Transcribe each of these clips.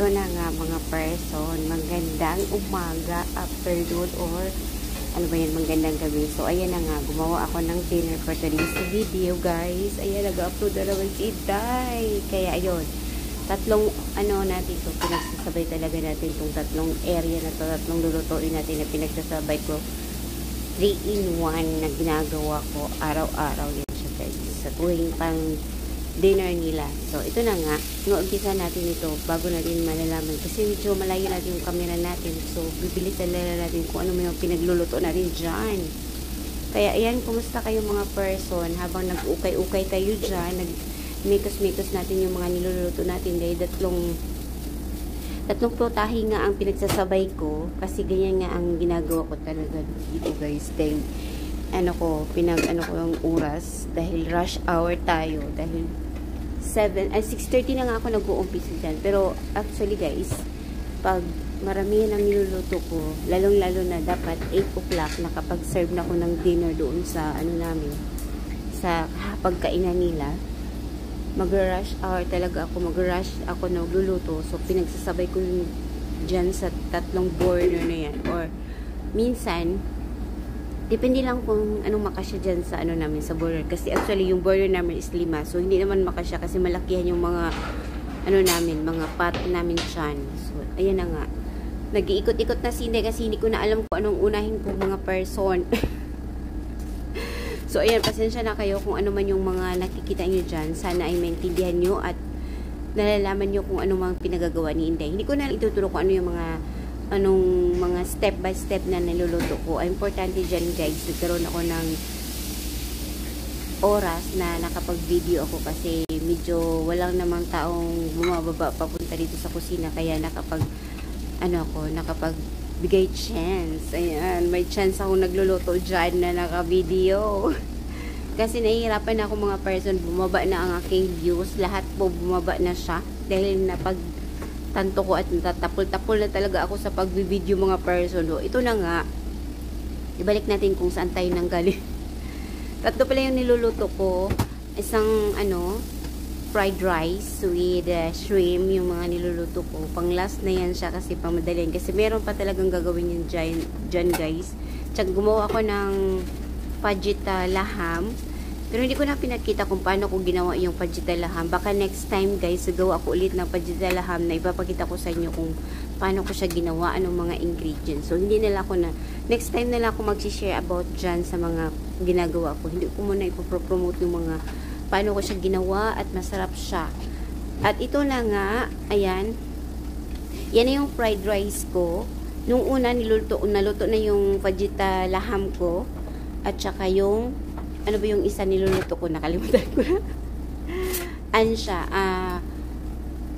ito na nga mga person, magandang umaga, afternoon, or ano ba yan, magandang gabi. So, ayan na nga, gumawa ako ng dinner for today's video, guys. Ayan, nag-upload na naman si Day. Kaya, ayun, tatlong, natin ito, pinagsasabay talaga natin itong tatlong area na ito, tatlong lulutuin natin na pinagsasabay ko. 3-in-1 na ginagawa ko araw-araw yan siya, guys. Sa tuwing pang dinner nila. So, ito na nga. Inuumpisa natin ito bago natin malalaman. Kasi medyo malayo natin yung camera natin. So, bibilis talaga natin kung ano may pinagluluto natin dyan. Kaya, ayan, kumusta kayo mga person? Habang nag-ukay-ukay tayo dyan, nag-mikos-mikos natin yung mga niluluto natin. Dahil tatlong putahe nga ang pinagsasabay ko. Kasi ganyan nga ang ginagawa ko talaga dito, guys. Dahil pinag-ano ko yung oras dahil rush hour tayo dahil 6:30 na nga ako nag-uumpisa dyan. Pero actually guys, pag maramihan ang niluluto ko, lalong-lalo na dapat 8 o'clock nakapag-serve na ako ng dinner doon sa namin, sa pagkainan nila. Mag-rush hour talaga ako, mag-rush ako nagluluto. So pinagsasabay ko yung dyan sa tatlong burner na yan, or minsan depende lang kung anong makasya dyan sa namin, sa burner. Kasi actually, yung burner namin is 5. So, hindi naman makasya kasi malakihan yung mga, namin, mga pot namin dyan. So, ayan na nga. Nag-iikot-ikot na sinde kasi hindi ko na alam kung anong unahin kong mga person. So, ayan, pasensya na kayo kung ano man yung mga nakikita nyo dyan. Sana ay maintindihan nyo at nalalaman nyo kung ano mang pinagagawa ni Inday. Hindi ko na ituturo kung ano yung mga step by step na niluluto ko. Ay, importante dyan guys, nagkaroon ako ng oras na nakapag-video ako kasi medyo walang namang taong bumababa papunta dito sa kusina, kaya nakapagbigay chance. Ayan, may chance ako nagluluto dyan na naka-video. Kasi nahihirapan ako mga person, bumaba na ang aking views, lahat po bumaba na siya dahil tanto ko at natatapol-tapol na talaga ako sa pagbibideo mga person. So, ito na nga. Ibalik natin kung saan tayo nanggaling. Tatlo pala yung niluluto ko. Isang, fried rice with shrimp, yung mga niluluto ko. Pang last na yan siya kasi pang madalian. Kasi meron pa talagang gagawin yun dyan guys. Tsaka gumawa ako ng fajita laham. Pero hindi ko na pinakita kung paano ko ginawa yung fajita laham. Baka next time guys, gawa ko ulit ng fajita laham na ipapakita ko sa inyo kung paano ko siya ginawa, anong mga ingredients. So, hindi nila ako next time nila ako mag-share about dyan sa mga ginagawa ko. Hindi ko muna ipopromote yung mga paano ko siya ginawa at masarap siya. At ito na nga, ayan. Yan na yung fried rice ko. Nung una, naluto na yung fajita laham ko. At saka yung ano ba yung isa niluluto ko? Nakalimutan ko na.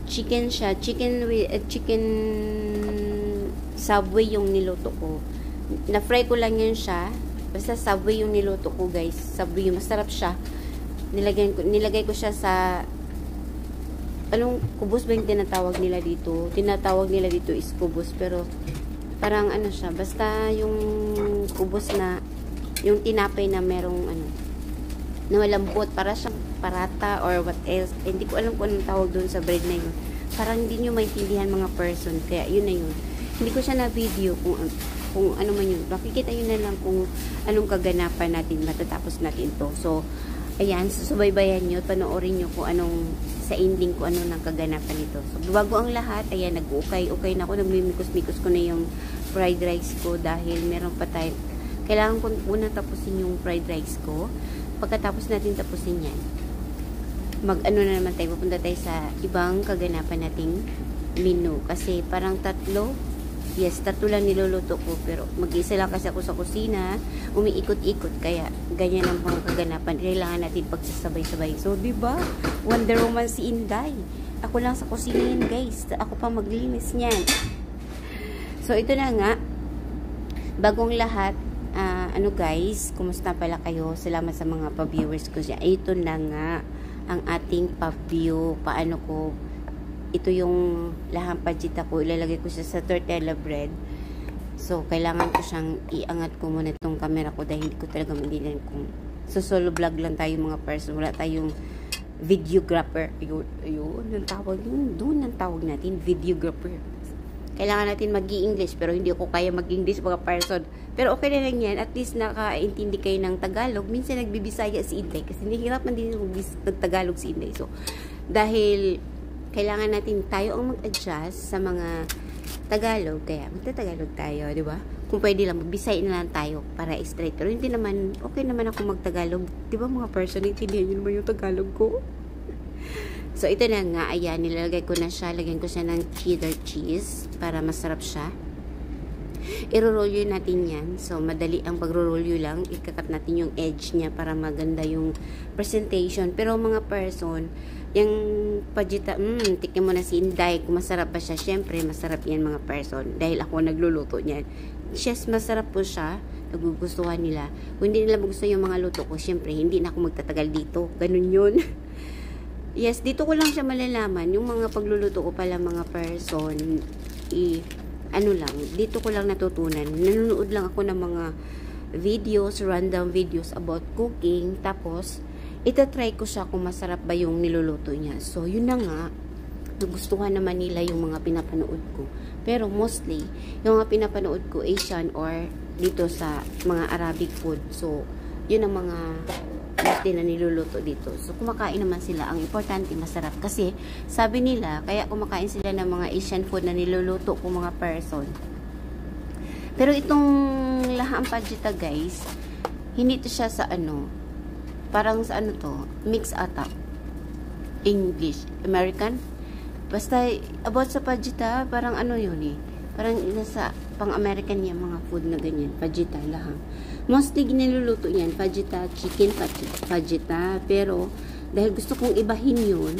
Chicken siya. Chicken Subway yung niluto ko. Na-fry ko lang yan siya. Basta Subway yung niluto ko, guys. Subway yung masarap siya. Nilagay ko siya sa anong kubos ba yung tinatawag nila dito? Tinatawag nila dito is kubos. Pero parang siya. Basta yung kubos na yung tinapay na merong na malambot, para siyang parata or what else. Hindi ko alam kung anong tawag doon sa bread na yun. Parang hindi nyo maintindihan mga person. Kaya yun na yun. Hindi ko siya na video kung ano man yun. Makikita yun na lang kung anong kaganapan natin matatapos natin to. So, ayan, susubaybayan nyo, panoorin nyo kung anong sa ending ko ano ng kaganapan nito. So, bago ang lahat, ayan, nag-ukay na ako, nagmimikos-mikos ko na yung fried rice ko dahil meron pa tayo. Kailangan ko unang tapusin yung fried rice ko. Pagkatapos natin tapusin yan, na naman tayo, pupunta tayo sa ibang kaganapan nating menu. Kasi parang tatlo lang niluluto ko. Pero mag-isa lang kasi ako sa kusina, umiikot-ikot. Kaya ganyan ang mga kaganapan. Kailangan natin pagsasabay-sabay. So, diba? Wonder Woman si Inday. Ako lang sa kusina yan, guys. Ako pa maglinis niyan. So, ito na nga. Bagong lahat, guys, kumusta pala kayo? Salamat sa mga pa-viewers ko siya. Ito na nga ang ating pa-view. Ito yung laham fajita ko. Ilalagay ko siya sa tortilla bread. So, kailangan ko siyang iangat ko muna itong camera ko dahil hindi ko talaga maintindihan kung solo vlog lang tayo mga person. Wala tayong videographer. Ayun, ang tawag yun. Doon ang tawag natin, videographer. Kailangan natin mag-i-English, pero hindi ako kaya mag-English mga person. Pero okay na lang yan, at least nakaintindi kayo ng Tagalog. Minsan nagbibisaya si Inday, kasi nahihirapan din mag-Tagalog si Inday. So, dahil kailangan natin tayo ang mag-adjust sa mga Tagalog, kaya magta-Tagalog tayo, di ba? Kung pwede lang, magbisay na lang tayo para straight. Pero hindi naman, okay naman ako mag-Tagalog. Di ba mga person, intindihan nyo naman yung Tagalog ko? So, ito na nga, ayan, nilalagay ko na siya. Lagyan ko siya ng cheddar cheese para masarap siya. I-roll natin yan. So, madali ang pag-roll lang. Ikakat natin yung edge niya para maganda yung presentation. Pero mga person, yung pajita, tikin mo na si Inday, kung masarap ba siya. Siyempre, masarap yan mga person. Dahil ako nagluluto niyan. Yes, masarap po siya. Nagugustuhan nila. Kung hindi nila magustuhan yung mga luto ko, siyempre, hindi na ako magtatagal dito. Ganun yun. Yes, dito ko lang siya malalaman. Yung mga pagluluto ko pala mga person, dito ko lang natutunan. Nanonood lang ako ng mga videos, random videos about cooking. Tapos, itatry ko siya kung masarap ba yung niluluto niya. So, yun na nga. Nagustuhan naman nila yung mga pinapanood ko. Pero mostly, yung mga pinapanood ko Asian or dito sa mga Arabic food. So, yun ang mga mostly na niluluto dito. So, kumakain naman sila. Ang importante, masarap. Kasi, sabi nila, kaya kumakain sila ng mga Asian food na niluluto ko mga person. Pero itong laham pajita, guys, hindi to siya sa parang sa mix ata. English, American. Basta, about sa pajita, parang yun eh. Parang nasa pang-American yung mga food na ganyan. Pajita, laham. Mostly giniluluto yan, fajita, chicken fajita, pero dahil gusto kong ibahin yun,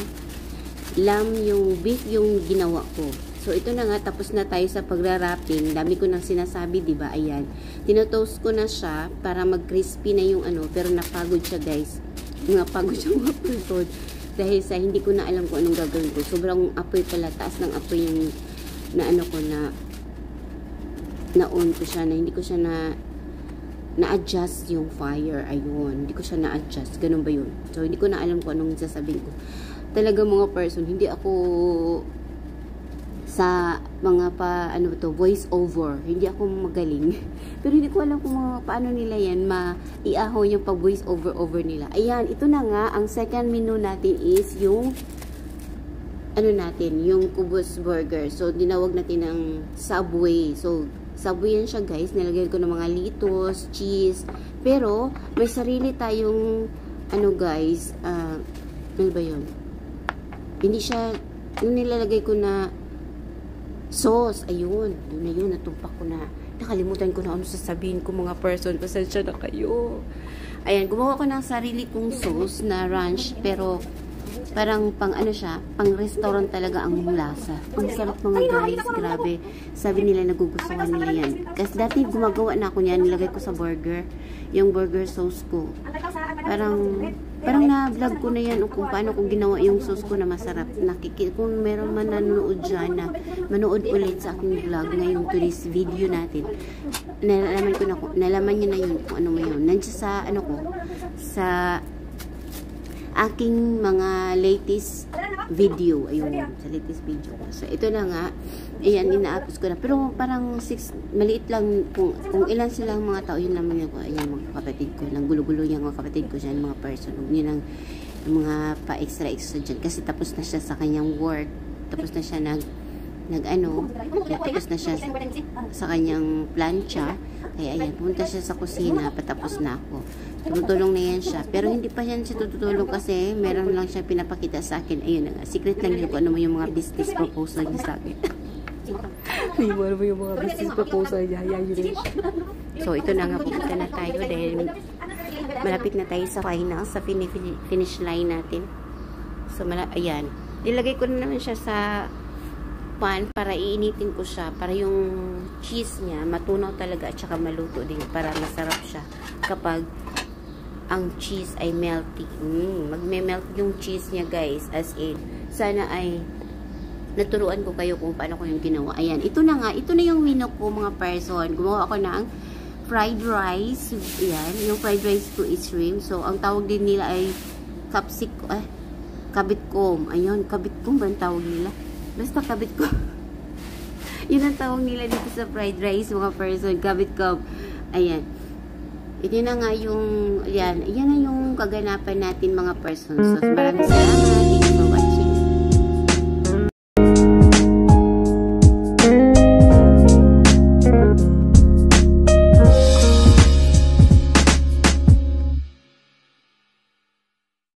yung beef yung ginawa ko. So ito na nga, tapos na tayo sa pagra-wrapping. Dami ko nang sinasabi, diba? Ayan. Tinotoast ko na siya para mag-crispy na yung pero napagod siya, guys. Napagod siya mga person. Dahil sa hindi ko na alam kung anong gagawin ko. Sobrang apoy pala, taas ng apoy yung na-on ko siya, na hindi ko siya na-adjust yung fire. Ayun. Hindi ko siya na-adjust. Ganun ba yun? So, hindi ko na alam kung anong sasabihin ko. Talaga mga person, hindi ako sa mga voice over. Hindi ako magaling. Pero hindi ko alam kung paano nila yan maiahaw yung pag-voice over nila. Ayan, ito na nga. Ang second menu natin is yung yung kubos burger. So, dinawag natin ng Subway. So, Subway yan siya, guys. Nilagyan ko ng mga litos, cheese. Pero, may sarili tayong, guys, ano ba yun? Hindi siya, yung nilalagay ko na sauce. Ayun. Yun na yun. Natumpak ko na. Nakalimutan ko na sasabihin ko mga person. Pasensya na kayo. Ayan. Gumawa ko ng sarili kong sauce na ranch. Pero, parang pang restaurant talaga ang lasa. Ang sarap mga guys, grabe. Sabi nila nagugustuhan nila yan. Kasi dati gumagawa na ako niyan, nilagay ko sa burger, yung burger sauce ko. Parang na-vlog ko na yan kung paano ko ginawa yung sauce ko na masarap. Kung meron man nanonood dyan na manood ulit sa aking vlog ngayon to this video natin, nalaman nyo na yun kung ano mo yun. Nandiyan sa sa aking mga latest video. Ayun, sa latest video ko. So, ito na nga. Ayan, ina-upload ko na. Pero parang maliit lang. Kung ilan silang mga tao, yun naman yung mga kapatid ko. Nang gulo-gulo yung mga kapatid ko dyan, mga person. Huwag nyo yung mga pa-extra dyan. Kasi tapos na siya sa kanyang work. Tapos na siya tapos na siya sa kanyang plancha. Kaya ayan, pumunta siya sa kusina, patapos na ako. Tumutulong na yan siya. Pero hindi pa yan siya tutulong kasi meron lang siya pinapakita sa akin. Ayun na nga, secret lang yun kung ano mo yung mga business proposal niya sa akin. Ano mo yung mga business proposal niya. So, ito na nga, pupunta na tayo dahil malapit na tayo sa final, sa finish line natin. So, ayan. Ilagay ko na naman siya sa pan para iinitin ko siya para yung cheese niya matunaw talaga at saka maluto din para masarap siya kapag ang cheese ay melty. Magme-melt yung cheese niya, guys, as in sana ay naturuan ko kayo kung paano ko yung ginawa. Ayan, ito na nga, ito na yung menu ko mga person. Gumawa ako ng fried rice. Ayan, yung fried rice ko is shrimp. So ang tawag din nila ay kabitkom. Ayun, kabitkom ba ang tawag nila? Basta kabitkom. Yun ang tawag nila dito sa fried rice, mga person. Kabitkom. Ayan. Ito na nga yung, yan na yung kaganapan natin, mga persons. So, maraming salamat.